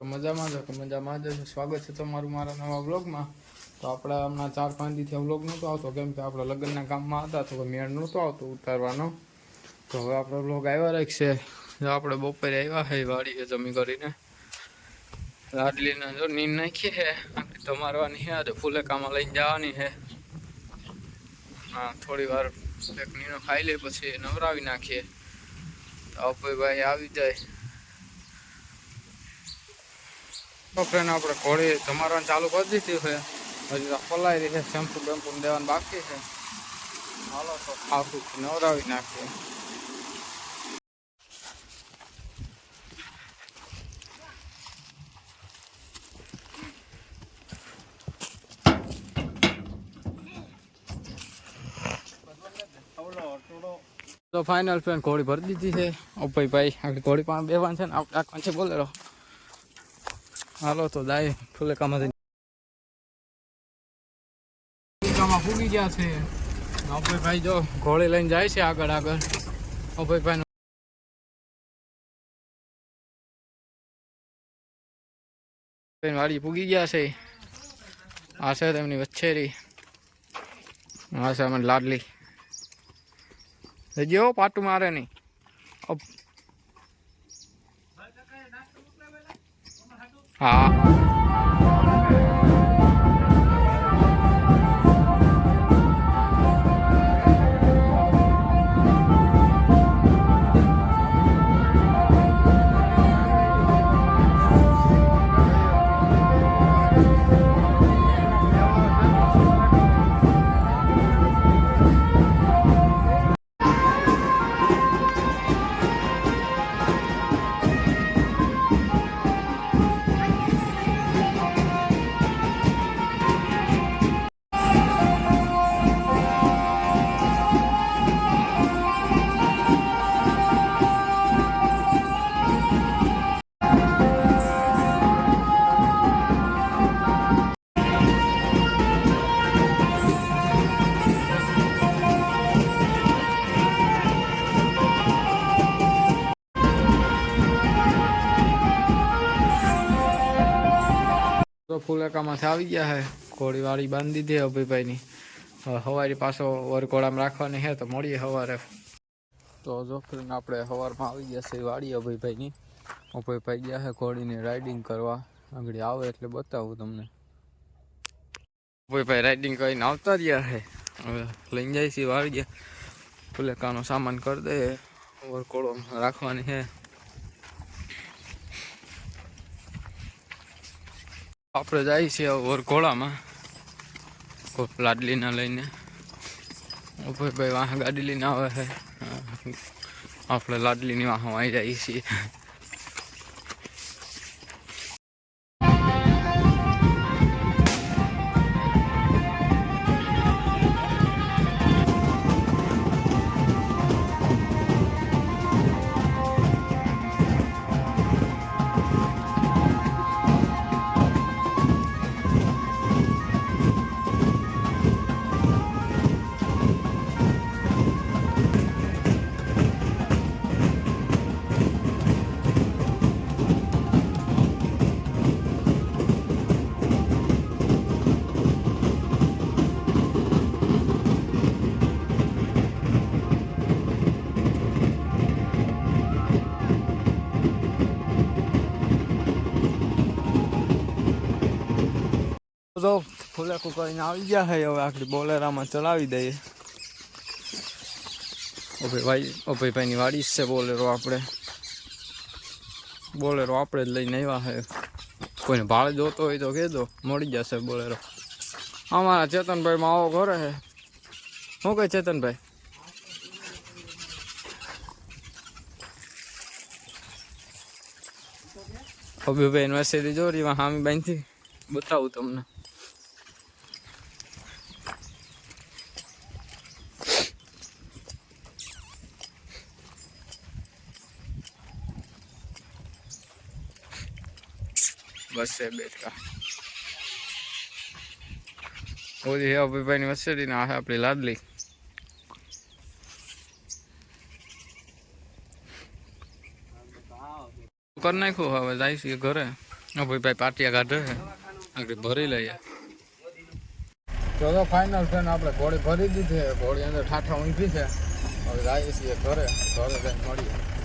મજામાં છો કે મજામાં જ છો? સ્વાગત છે તમારું મારા નવા વ્લોગમાં. તો આપણે હમણાં 4-5 દીથી વ્લોગ નહોતો આવતો, કેમ કે આપણે લગ્નના કામમાં હતા તો મેળ નહોતો આવતો ઉતારવાનો. તો હવે આપણો વ્લોગ આવ્યા રાખશે. જો આપણે બપોરે આવ્યા છે વાડીએ જમી કરીને, લાડલીને જો નીંદ નાખી છે, તમારવાની છે તો ફૂલેકામાં લઈને જવાની છે. હા, થોડી વાર એક નીનો ખાઈ લે પછી નવરાવી નાખીએ તો ભાઈ આવી જાય. તો ફ્રેન્ડ આપણે ઘોડી તમારવાનું ચાલુ કરી દીધી છે, હજી તો પલાઈ રહી છે, શેમ્પુ બેમ્પુ દેવાનું બાકી છે. હાલો તો ખાતું નવરાવી નાખીએ. તો ફાઇનલ ફ્રેન્ડ ઘોડી ભરી દીધી છે. ભાઈ આગળ ઘોડી પણ બેવાન છે ને આપણે રાખવાનું છે બોલેરો. હાલો તો જાય ફૂલેકામાં ફૂગી ગયા છે. ભાઈ જો ઘોડી લઈને જાય છે આગળ ભાઈ વાડી પૂગી ગયા છે. આ છે તેમની વચ્ચેરી, આ છે અમે લાડલી. જો પાટું મારે નહીં. હા, તો ફૂલેકામાંથી આવી ગયા છે. ઘોડી વાળી બાંધી દીધી અભયભાઈની. સવારે પાછો વરઘોડામાં રાખવાની છે તો મળીએ સવારે. તો જો ફ્રેન્ડ આપણે સવારમાં આવી ગયા છે વાડી અભયભાઈની. અભયભાઈ ગયા છે ઘોડીને રાઇડિંગ કરવા. આગળ આવે એટલે બતાવું તમને. અભયભાઈ રાઇડિંગ કરીને આવતા રહ્યા છે. હવે લઈને જાય છે વાડી. ફૂલેકાનો સામાન કરી દે, વરઘોડો રાખવાની છે. આપણે જાય છીએ વરઘોડામાં લાડલીને લઈને. ભાઈ વાહ ગાડી લઈને આવે છે, આપણે લાડલીની વાહ આવી જઈએ છીએ. તો ફૂલેકું કરીને આવી ગયા છે. હવે આખરી બોલેરામાં ચલાવી દઈએ. અભયભાઈની વાડી છે બોલેરો. આપણે જ લઈને આવ્યા છે. કોઈને ભાડે જોતો હોય તો કહેજો, મળી જશે બોલેરો. અમારા ચેતનભાઈ માં આવો ઘરે છે. શું કહે ચેતનભાઈ? અભયભાઈ મેસેજ જોરી હામી બાંધી બતાવું તમને. બસ છે બેઠા ઓલી અભયભાઈની વસેરી ને આ આપણી લાડલી. કરી નાખ્યું, હવે જાય છે ઘરે. ભાઈ પાટિયા કાઢે છે આગળ ભરી લઈએ. ચલો ફાઇનલ છે ને આપણે ઘોડી ભરી દીધી છે. ઘોડી અંદર ઠાઠા ઊંઘી છે. હવે જઈએ છીએ ઘરે જઈને મળીએ.